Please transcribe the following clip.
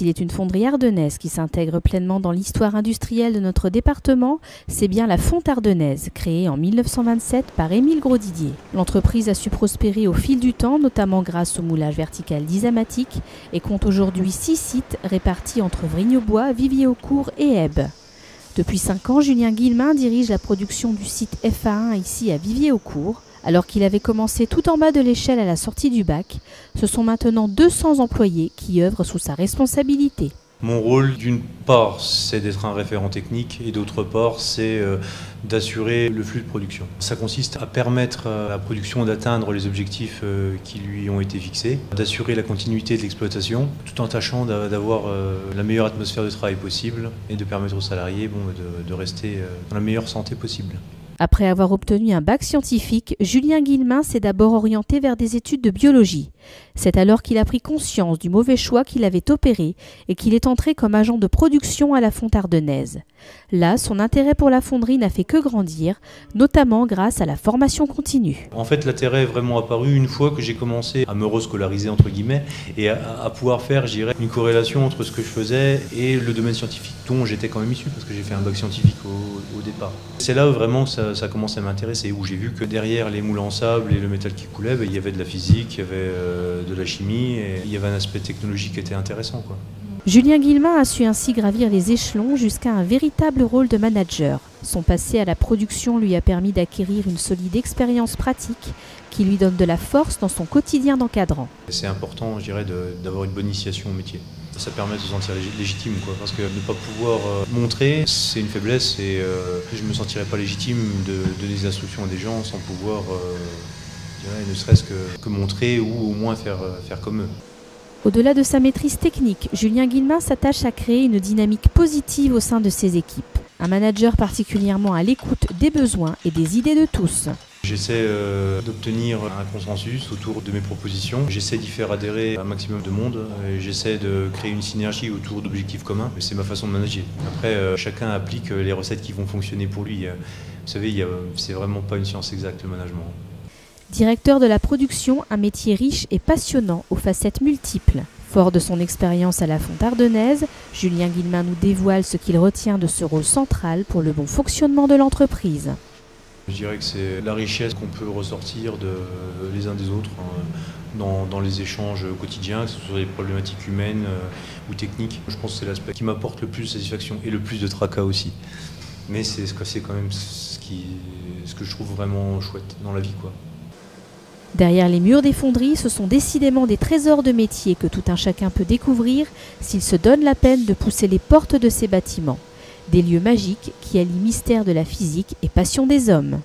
S'il est une fonderie ardennaise qui s'intègre pleinement dans l'histoire industrielle de notre département, c'est bien la Fonte Ardennaise, créée en 1927 par Émile Grosdidier. L'entreprise a su prospérer au fil du temps, notamment grâce au moulage vertical d'Isamatic, et compte aujourd'hui 6 sites répartis entre Vrigne-aux-Bois, Vivier-au-Court et Ebbe. Depuis 5 ans, Julien Guillemin dirige la production du site FA1 ici à Vivier-au-Court. Alors qu'il avait commencé tout en bas de l'échelle à la sortie du bac, ce sont maintenant 200 employés qui œuvrent sous sa responsabilité. Mon rôle, d'une part, c'est d'être un référent technique et d'autre part, c'est d'assurer le flux de production. Ça consiste à permettre à la production d'atteindre les objectifs qui lui ont été fixés, d'assurer la continuité de l'exploitation, tout en tâchant d'avoir la meilleure atmosphère de travail possible et de permettre aux salariés de rester dans la meilleure santé possible. Après avoir obtenu un bac scientifique, Julien Guillemin s'est d'abord orienté vers des études de biologie. C'est alors qu'il a pris conscience du mauvais choix qu'il avait opéré et qu'il est entré comme agent de production à la Fonte Ardennaise. Là, son intérêt pour la fonderie n'a fait que grandir, notamment grâce à la formation continue. En fait, l'intérêt est vraiment apparu une fois que j'ai commencé à me rescolariser, entre guillemets, et à pouvoir faire, je dirais, une corrélation entre ce que je faisais et le domaine scientifique dont j'étais quand même issu, parce que j'ai fait un bac scientifique au départ. C'est là où vraiment ça a commencé à m'intéresser, où j'ai vu que derrière les moulins en sable et le métal qui coulait, il y avait de la physique, il y avait de la chimie, et il y avait un aspect technologique qui était intéressant, quoi. Julien Guillemin a su ainsi gravir les échelons jusqu'à un véritable rôle de manager. Son passé à la production lui a permis d'acquérir une solide expérience pratique qui lui donne de la force dans son quotidien d'encadrant. C'est important, je dirais, d'avoir une bonne initiation au métier. Ça permet de se sentir légitime, quoi, parce que ne pas pouvoir montrer, c'est une faiblesse et je ne me sentirais pas légitime de donner des instructions à des gens sans pouvoir, je dirais, ne serait-ce que montrer ou au moins faire comme eux. Au-delà de sa maîtrise technique, Julien Guillemin s'attache à créer une dynamique positive au sein de ses équipes. Un manager particulièrement à l'écoute des besoins et des idées de tous. J'essaie d'obtenir un consensus autour de mes propositions. J'essaie d'y faire adhérer un maximum de monde. J'essaie de créer une synergie autour d'objectifs communs. C'est ma façon de manager. Après, chacun applique les recettes qui vont fonctionner pour lui. Vous savez, c'est vraiment pas une science exacte, le management. Directeur de la production, un métier riche et passionnant aux facettes multiples. Fort de son expérience à la Fonte Ardennaise, Julien Guillemin nous dévoile ce qu'il retient de ce rôle central pour le bon fonctionnement de l'entreprise. Je dirais que c'est la richesse qu'on peut ressortir les uns des autres dans les échanges quotidiens, que ce soit des problématiques humaines ou techniques. Je pense que c'est l'aspect qui m'apporte le plus de satisfaction et le plus de tracas aussi. Mais c'est quand même ce que je trouve vraiment chouette dans la vie, quoi. Derrière les murs des fonderies, ce sont décidément des trésors de métier que tout un chacun peut découvrir s'il se donne la peine de pousser les portes de ces bâtiments. Des lieux magiques qui allient mystère de la physique et passion des hommes.